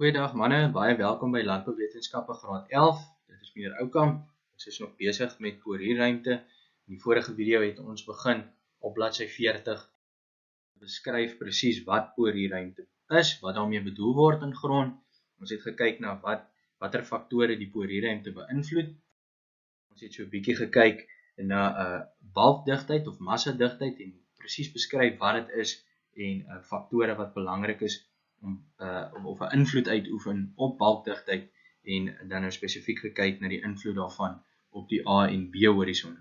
Goeiedag manne, baie welkom by Landbouwetenskappe graad 11. Dit is meneer Oukamp. Ons is nog besig met porierruimte. In die vorige video het ons begin op bladsy 40 beskryf presies wat porierruimte is, wat daarmee bedoel word in grond. Ons het gekyk na watter faktore die porierruimte beïnvloed. Ons het so 'n bietjie gekyk na balkdigtheid of massadigtheid en presies beskryf wat dit is en faktore wat belangrik is om 'n invloed uitoefen op balkdigtheid en dan nou spesifiek gekyk na die invloed daarvan op die A en B horisonne.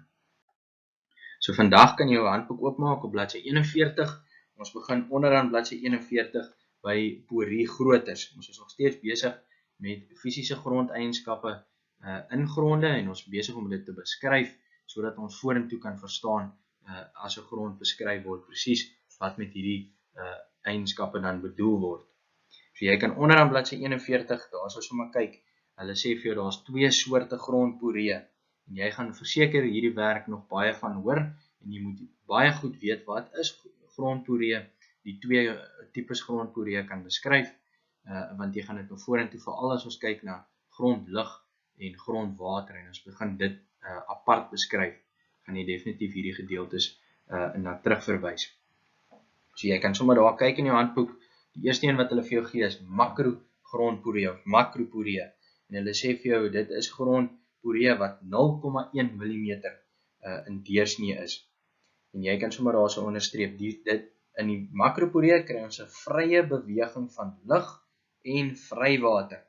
So vandag kan jy jou handboek oopmaak op bladsy 41. Ons begin onderaan bladsy 41 by poriegroottes. Ons is nog steeds besig met fisiese grondeienskappe in gronde en ons is besig om dit te beskryf sodat ons vorentoe kan verstaan as 'n grond beskryf word presies wat met hierdie eienskappe dan bedoel word. So jy kan onderaan bladsy 41, daar sal sommer kyk, hulle sê vir jou daar's twee soorte grondporee en jy gaan verseker hierdie werk nog baie van hoor en jy moet baie goed weet wat is grondporee, die twee tipes grondporee kan beskryf, want jy gaan dit nou vorentoe veral as ons kyk na grondlug en grondwater en ons begin dit apart beskryf, gaan jy definitief hierdie gedeeltes na terugverwys. So jy kan sommer daar kyk in jou handboek. Die eerste een wat hulle vir jou gee is makrogrondporee of makroporee. En hulle sê vir jou dit is grondporee wat 0,1 mm in deursnee is. En jy kan sommer daar so onderstreep, in die makroporee kry ons 'n vrye beweging van lug en vrywater.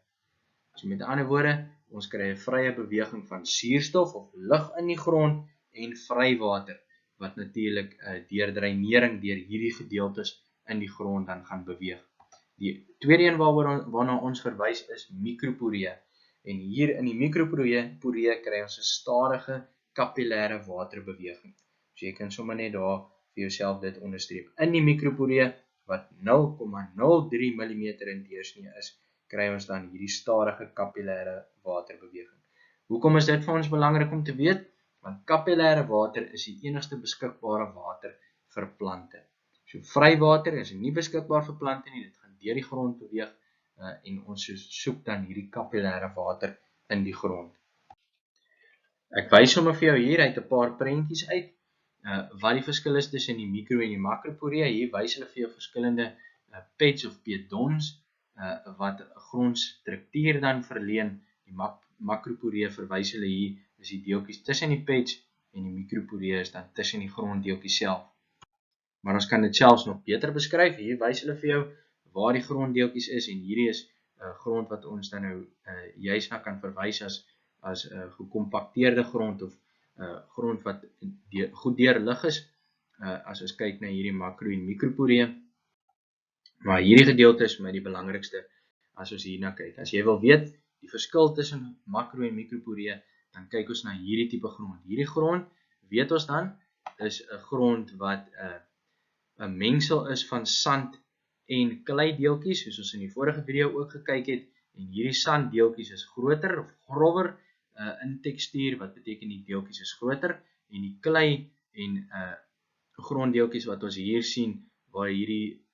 So met ander woorde, ons kry 'n vrye beweging van suurstof of lug in die grond en vrywater wat natuurlik deur dreinering deur hierdie gedeeltes in die grond dan gaan beweeg. Die tweede een waarna ons verwys is mikroporee. En hier in die mikroporee kry ons 'n stadige kapillêre waterbeweging. So jy kan sommer net daar vir jouself dit onderstreep. In die mikroporee wat 0,03 mm in deursnee is, kry ons dan hierdie stadige kapillêre waterbeweging. Hoekom is dit vir ons belangrik om te weet? Want kapillêre water is die enigste beskikbare water vir plante. So vrywater is nie beskikbaar vir plante nie, dit gaan deur die grond beweeg en ons soek dan hierdie kapillêre water in die grond. Ek wys sommer vir jou hier uit 'n paar prentjies uit wat die verskil is tussen die mikro en die makroporee. Hier wys hulle vir jou verskillende peds of pedons wat 'n grondstruktuur dan verleen. Die makroporee verwys hulle hier is die deeltjies tussen die peds en die mikroporee is dan tussen die gronddeeltjies self. Maar ons kan dit selfs nog beter beskryf. Hier wys hulle vir jou waar die gronddeeltjies is en hierdie is grond wat ons dan nou juis na kan verwys as gekompakteerde grond of grond wat goed deurlig is as ons kyk na hierdie makro en mikroporee. Maar hierdie gedeelte is vir my die belangrikste as ons hierna kyk. As jy wil weet die verskil tussen makro en mikroporee, dan kyk ons na hierdie tipe grond. Hierdie grond, weet ons dan, is 'n grond wat 'n mengsel is van sand en kleideeltjies, soos ons in die vorige video ook gekyk het, en hierdie sanddeeltjies is groter of growwer in tekstuur, wat beteken die deeltjies is groter, en die klei en gronddeeltjies wat ons hier sien, waar hierdie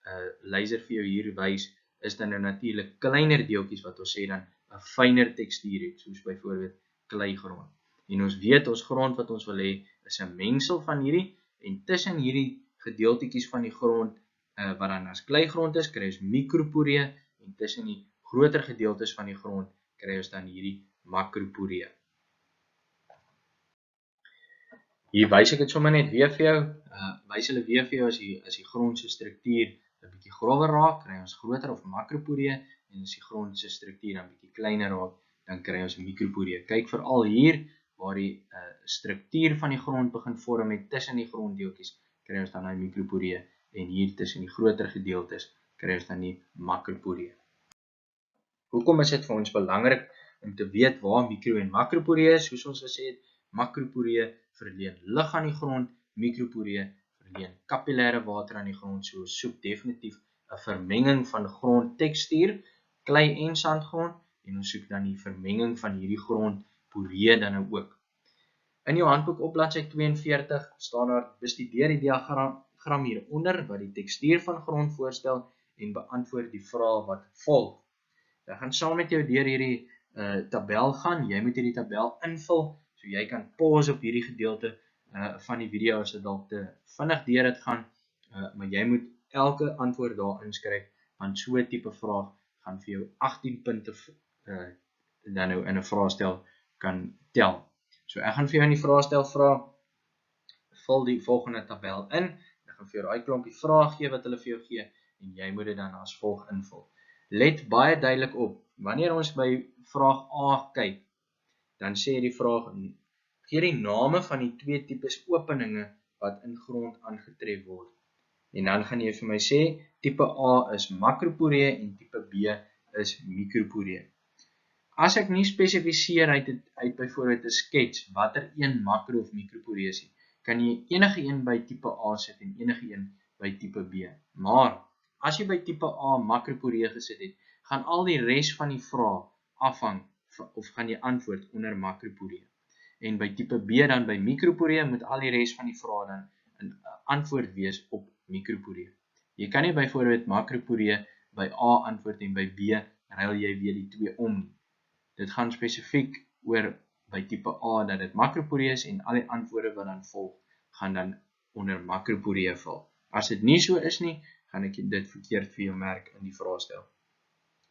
laser vir jou hier wys, is dan nou natuurlik kleiner deeltjies wat ons sê dan 'n fynere tekstuur het, soos byvoorbeeld kleigrond. En ons weet ons grond wat ons wil hê is 'n mengsel van hierdie, en tussen hierdie gedeeltetjies van die grond wat dan as kleigrond is, kry ons mikroporee en tussen die groter gedeeltes van die grond kry ons dan hierdie makroporee. Hier wys ek dit sommer net weer vir jou. Wys hulle weer vir jou as die grond se struktuur 'n bietjie grower raak, kry ons groter of makroporee en as die grond se struktuur dan bietjie kleiner raak, dan kry ons mikroporee. Kyk veral hier waar die struktuur van die grond begin vorm met tussen die gronddeeltjies, kry ons dan die mikroporee en hier tussen die groter gedeeltes kry ons dan die makroporee. Hoekom is dit vir ons belangrik om te weet waar mikro en makroporee is? Soos ons gesê het, makroporee verleen lug aan die grond, mikroporee verleen kapillêre water aan die grond, so soek definitief 'n vermenging van grondtekstuur, klei en sandgrond, en ons soek dan die vermenging van hierdie grondporee dan ook. In jou handboek op bladsy 42 staan daar bestudeer die diagram hieronder wat die tekstuur van grond voorstel en beantwoord die vrae wat volg. So, ek gaan saam met jou deur hierdie tabel gaan. Jy moet hierdie tabel invul, so jy kan pause op hierdie gedeelte van die video as dit dalk te vinnig deur dit gaan, maar jy moet elke antwoord daar inskryf, want so 'n tipe vraag gaan vir jou 18 punte dan nou in 'n vraestel kan tel. So ek gaan vir jou in die vraestel vra, vul die volgende tabel in, ek gaan vir jou daai klompie vrae gee wat hulle vir jou gee, en jy moet dit dan as volg invul. Let baie duidelik op, wanneer ons by vraag A kyk, dan sê die vraag, gee die name van die twee tipes openinge wat in grond aangetref word. En dan gaan jy vir my sê, tipe A is makroporee en tipe B is mikroporee. As ek nie spesifiseer uit byvoorbeeld 'n skets watter een makro of mikroporee is, kan jy enige een by tipe A sit en enige een by tipe B. Maar as jy by tipe A makroporee gesit het, gaan al die res van die vraag afhang of gaan jy antwoord onder makroporee. En by tipe B dan by mikroporee moet al die res van die vraag dan 'n antwoord wees op mikroporee. Jy kan nie byvoorbeeld makroporee by A antwoord en by B ruil jy weer die twee om nie. Dit gaan spesifiek oor by tipe A dat dit makroporee is en al die antwoorde wat dan volg gaan dan onder makroporee val. As dit nie so is nie, gaan ek dit verkeerd vir jou merk in die vraestel.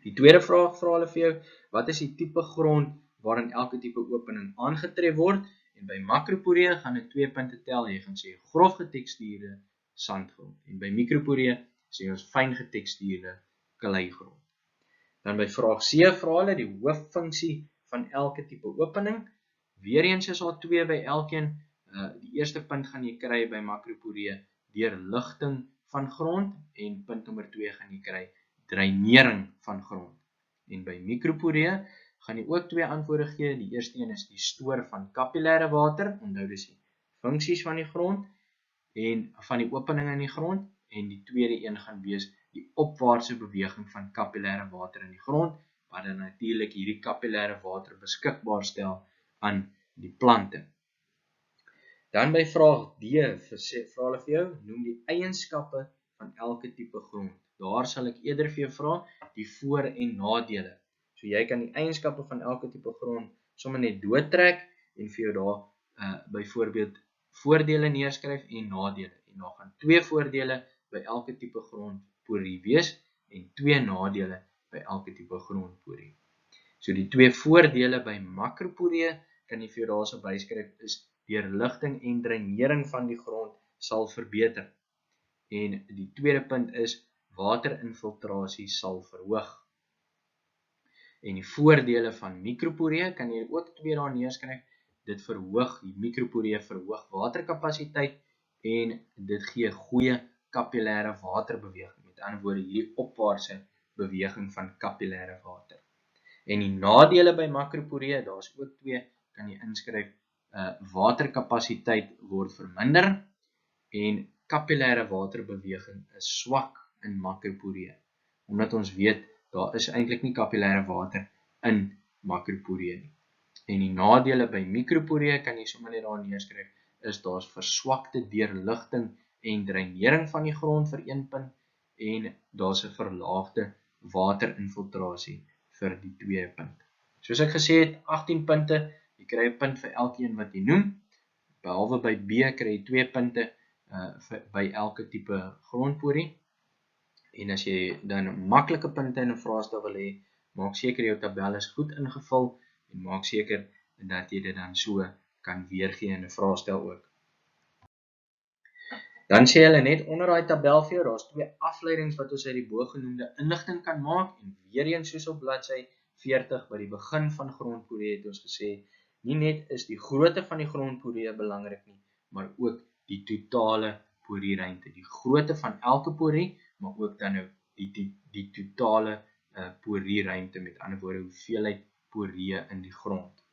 Die tweede vraag vra hulle vir jou, wat is die tipe grond waarin elke tipe opening aangetref word? En by makroporee gaan ek 2 punte tel. Jy gaan sê grof getekstuurde sandgrond. En by mikroporee sê ons fyn getekstuurde kleigrond. Dan by vraag C vra hulle die hooffunksie van elke tipe opening. Weereens is daar 2 by elkeen. Die eerste punt gaan jy kry by makroporee deur ligting van grond en punt nommer 2 gaan jy kry dreinering van grond. En by mikroporee gaan jy ook 2 antwoorde gee. Die eerste een is die stoor van kapillêre water. Onthou dis die funksies van die grond en van die opening in die grond. En die tweede een gaan wees die opwaartse beweging van kapillêre water in die grond, wat dan natuurlik hierdie kapillêre water beskikbaar stel aan die plante. Dan by vraag D vra hulle vir jou, noem die eienskappe van elke tipe grond. Daar sal ek eerder vir jou vra die voor- en nadele. So jy kan die eienskappe van elke tipe grond sommer net doodtrek en vir jou daar byvoorbeeld voordele neerskryf en nadele. En daar gaan 2 voordele by elke tipe grondporie wees en 2 nadele by elke tipe grondporie. So die 2 voordele by makroporee kan jy vir jou daarso byskryf is deurligting en dreinering van die grond sal verbeter. En die tweede punt is waterinfiltrasie sal verhoog. En die voordele van mikroporee kan jy ook 2 daar neerskryf. Dit verhoog, die mikroporee verhoog waterkapasiteit en dit gee goeie kapillêre waterbeweging. Met ander woorde, hierdie opwaartse beweging van kapillêre water. En die nadele by makroporee, daar's ook 2, kan jy inskryf, waterkapasiteit word verminder en kapillêre waterbeweging is swak in makroporee. Omdat ons weet, daar is eintlik nie kapillêre water in makroporee nie. En die nadele by mikroporee kan jy sommer net daar neerskryf, is daar's verswakte deurligting en dreinering van die grond vir 1 punt en daar's 'n verlaagde waterinfiltrasie vir die 2 punt. Soos ek gesê het, 18 punte, jy kry 'n punt vir elkeen wat jy noem. Behalwe by B kry jy 2 punte by elke tipe grondporie. En as jy dan maklike punte in 'n vraestel wil hê, maak seker jou tabel is goed ingevul en maak seker dat jy dit dan so kan weergee in 'n vraestel ook. Dan sê hulle net onder daai tabel vir jou, daar's 2 afleidings wat ons uit die bogenoemde inligting kan maak en weer eens soos op bladsy 40 by die begin van grondporie het ons gesê, nie net is die grootte van die grondporie belangrik nie, maar ook die totale porieruimte, die grootte van elke porie, maar ook dan nou die totale porieruimte, met ander woorde hoeveelheid porieë in die grond.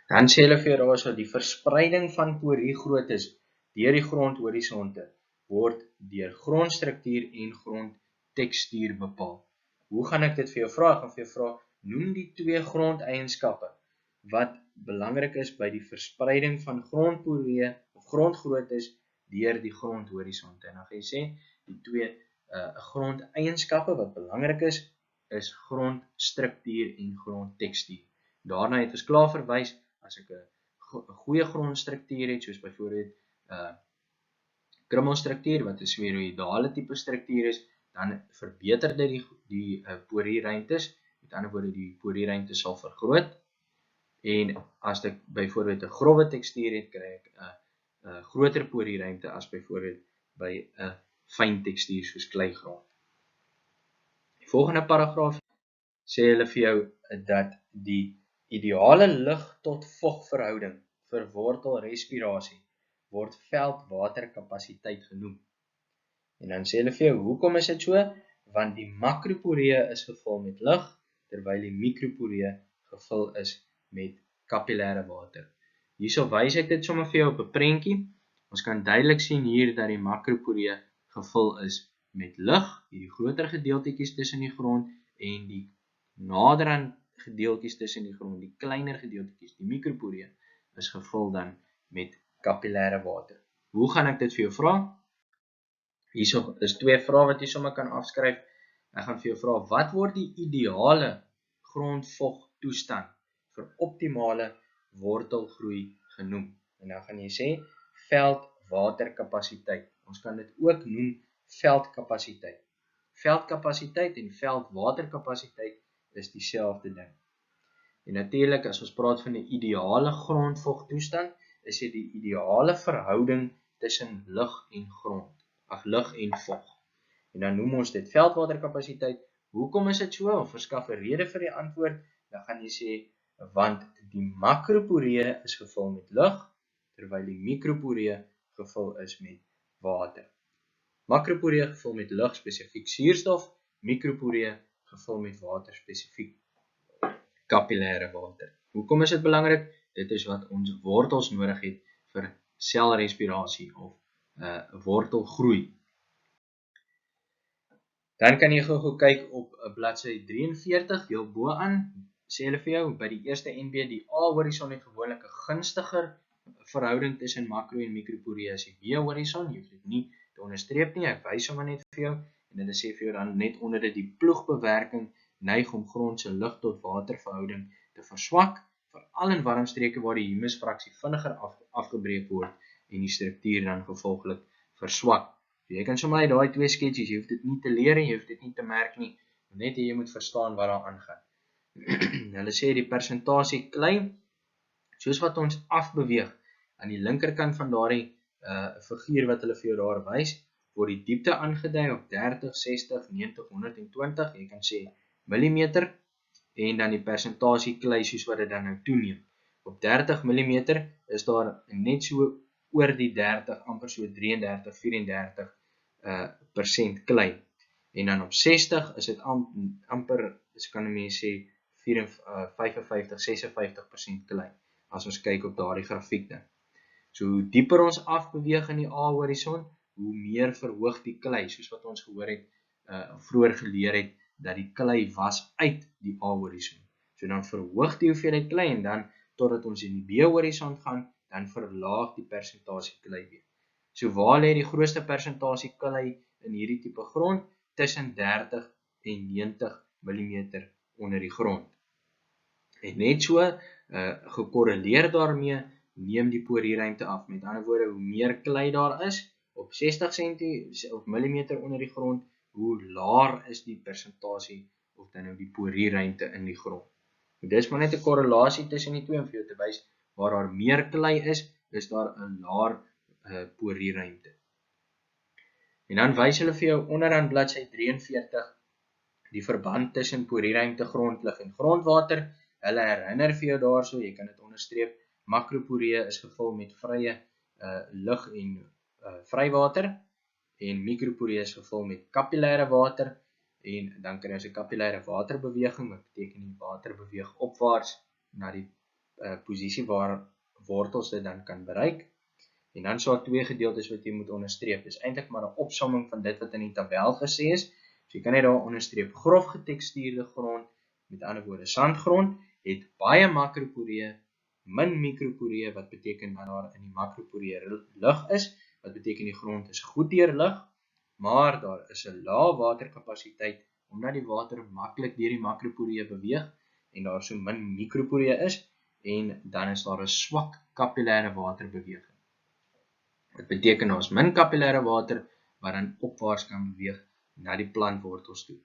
Dan sê hulle vir jou daarso die verspreiding van poriegroottes deur die grondhorisonte word deur grondstruktuur en grondtekstuur bepaal. Hoe gaan ek dit vir jou vra? Ek gaan vir jou vra, noem die 2 grondeienskappe wat belangrik is by die verspreiding van grondporieë of grondgroottes deur die grondhorisonte. En dan gaan jy sê die 2 grondeienskappe wat belangrik is is grondstruktuur en grondtekstuur. Daarna het ons klaar verwys, as ek 'n goeie grondstruktuur het, soos byvoorbeeld krummelstruktuur, wat 'n sferoïdale tipe struktuur is, dan verbeter dit die porierruimtes, met ander woorde die porierruimte sal vergroot, en as ek byvoorbeeld 'n growwe tekstuur het, kry ek 'n groter porierruimte as byvoorbeeld by 'n fyn tekstuur soos kleigrond. Die volgende paragraaf sê hulle vir jou dat die ideale lug tot vog verhouding vir wortelrespirasie word veld-waterkapasiteit genoem. En dan sê hulle vir jou, hoekom is dit so? Want die makroporee is gevul met lug, terwyl die mikroporee gevul is met kapillêre water. Hierso wys ek dit sommer vir jou op 'n prentjie. Ons kan duidelik sien hier dat die makroporee gevul is met lug, hierdie groter gedeeltetjies tussen die grond, en die naderhand gedeeltjies tussen die grond, die kleiner gedeeltetjies, die mikroporee, is gevul dan met kapillêre water. Hoe gaan ek dit vir jou vra? Hierso is 2 vrae wat jy sommer kan afskryf. Ek gaan vir jou vra, wat word die ideale grondvog toestand vir optimale wortelgroei genoem? En dan gaan jy sê veldwaterkapasiteit. Ons kan dit ook noem veldkapasiteit. Veldkapasiteit en veldwaterkapasiteit is dieselfde ding. En natuurlik, as ons praat van 'n ideale grondvog toestand, is dit die ideale verhouding tussen lug en lug en vog. En dan noem ons dit veldwaterkapasiteit. Hoekom is dit so? Of verskaf 'n rede vir die antwoord? Dan gaan jy sê, want die makroporee is gevul met lug, terwyl die mikroporee gevul is met water. Makroporee gevul met lug, spesifiek suurstof, mikroporee gevul met water, spesifiek kapillêre water. Hoekom is dit belangrik? Dit is wat ons wortels nodig het vir selrespirasie of wortelgroei. Dan kan jy gou kyk op bladsy 43, heel bo-aan, sê hulle vir jou, by die eerste NB, die A-horison het gewoonlik 'n gunstiger verhouding tussen makro en mikroporee as die B-horison. Jy hoef dit nie te onderstreep nie, ek wys sommer net vir jou, en dit sê vir jou dan net onder dit, die ploegbewerking neig om grond se lug tot water verhouding te verswak, veral in warm streke waar die humusfraksie vinniger afgebreek word en die struktuur dan gevolglik verswak. So jy kan sommer uit daai 2 sketsies, jy hoef dit nie te leer en jy hoef dit nie te merk nie, net jy moet verstaan wat daar aangaan. Hulle sê die persentasie klei, soos wat ons afbeweeg aan die linkerkant van daardie figuur wat hulle vir jou daar wys, word die diepte aangedui op 30, 60, 90, 120, jy kan sê millimeter, en dan die persentasie klei soos wat dit dan nou toeneem. Op 30 mm is daar net so oor die 30, amper so 33, 34% klei. En dan op 60 is dit amper, kan jy sê 55, 56% klei, as ons kyk op daardie grafiek dan. So hoe dieper ons afbeweeg in die A-horison, hoe meer verhoog die klei, soos wat ons gehoor het, vroeër geleer het, dat die klei was uit die A-horison. So dan verhoog die hoeveelheid klei, en dan, totdat ons in die B-horison gaan, dan verlaag die persentasie klei weer. So waar lê die grootste persentasie klei in hierdie tipe grond? Tussen 30 en 90 mm onder die grond. En net so, gekorreleer daarmee, neem die porierruimte af. Met ander woorde, hoe meer klei daar is, op 60 mm onder die grond, hoe laer is die persentasie, of dan nou die porierruimte in die grond. Dit is maar net 'n korrelasie tussen die twee, om vir jou te wys, waar daar meer klei is daar 'n laer porierruimte. En dan wys hulle vir jou onderaan bladsy 43, die verband tussen porierruimte, grondlug en grondwater. Hulle herinner vir jou daarso, jy kan dit onderstreep, makroporee is gevul met vrye lug en vrywater, en mikroporee is gevul met kapillêre water, en dan kry ons 'n kapillêre waterbeweging, wat beteken die water beweeg opwaarts na die posisie waar wortels dit dan kan bereik. En dan so 2 gedeeltes wat jy moet onderstreep. Dis eintlik maar 'n opsomming van dit wat in die tabel gesê is. So jy kan net daar onderstreep, grof getekstuurde grond, met ander woorde sandgrond, het baie makroporee, min mikroporee, wat beteken dat daar in die makroporee lug is, wat beteken die grond is goed deurlug, maar daar is 'n lae waterkapasiteit omdat die water maklik deur die makroporee beweeg en daar so min mikroporee is, en dan is daar 'n swak kapillêre waterbeweging. Dit beteken daar is min kapillêre water wat dan opwaarts kan beweeg na die plantwortels toe.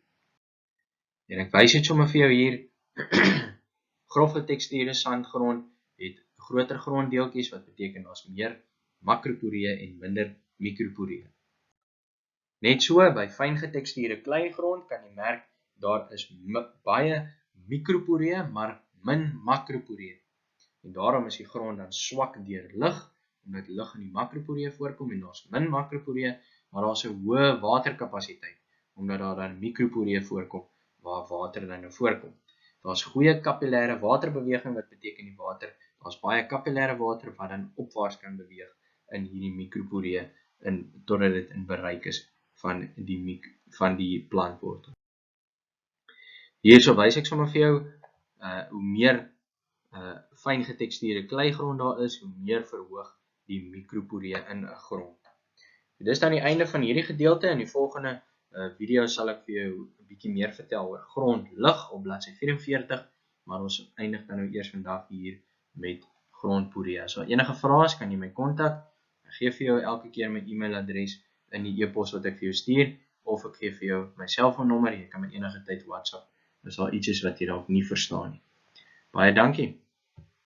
En ek wys dit sommer vir jou hier. Groffe teksture sandgrond het groter gronddeeltjies wat beteken daar's meer makroporee en minder mikroporee. Net so by fyn getekstuurde kleigrond kan jy merk daar is baie mikroporee maar min makroporee. En daarom is die grond dan swak deur lig, omdat lig in die makroporee voorkom en daar's min makroporee, maar daar's 'n hoë waterkapasiteit omdat daar dan mikroporee voorkom waar water dan nou voorkom. Daar's goeie kapillêre waterbeweging wat beteken die water, daar's baie kapillêre water wat dan opwaarts kan beweeg in hierdie mikroporee totdat dit in bereik is van die plantwortel. Hierso wys ek sommer vir jou hoe meer fyn getekstuurde kleigrond daar is, hoe meer verhoog die mikroporee in 'n grond. Dis dan die einde van hierdie gedeelte. In die volgende video sal ek vir jou 'n bietjie meer vertel oor grondlig op bladsy 44, maar ons eindig dan nou eers vandag hier met grondporee. As daar enige vrae is, kan jy my kontak. Ek gee vir jou elke keer my e-mailadres in die e-pos wat ek vir jou stuur, of ek gee vir jou my selfoonnommer. Jy kan my enige tyd WhatsApp as daar iets is wat jy dalk nie verstaan nie. Baie dankie.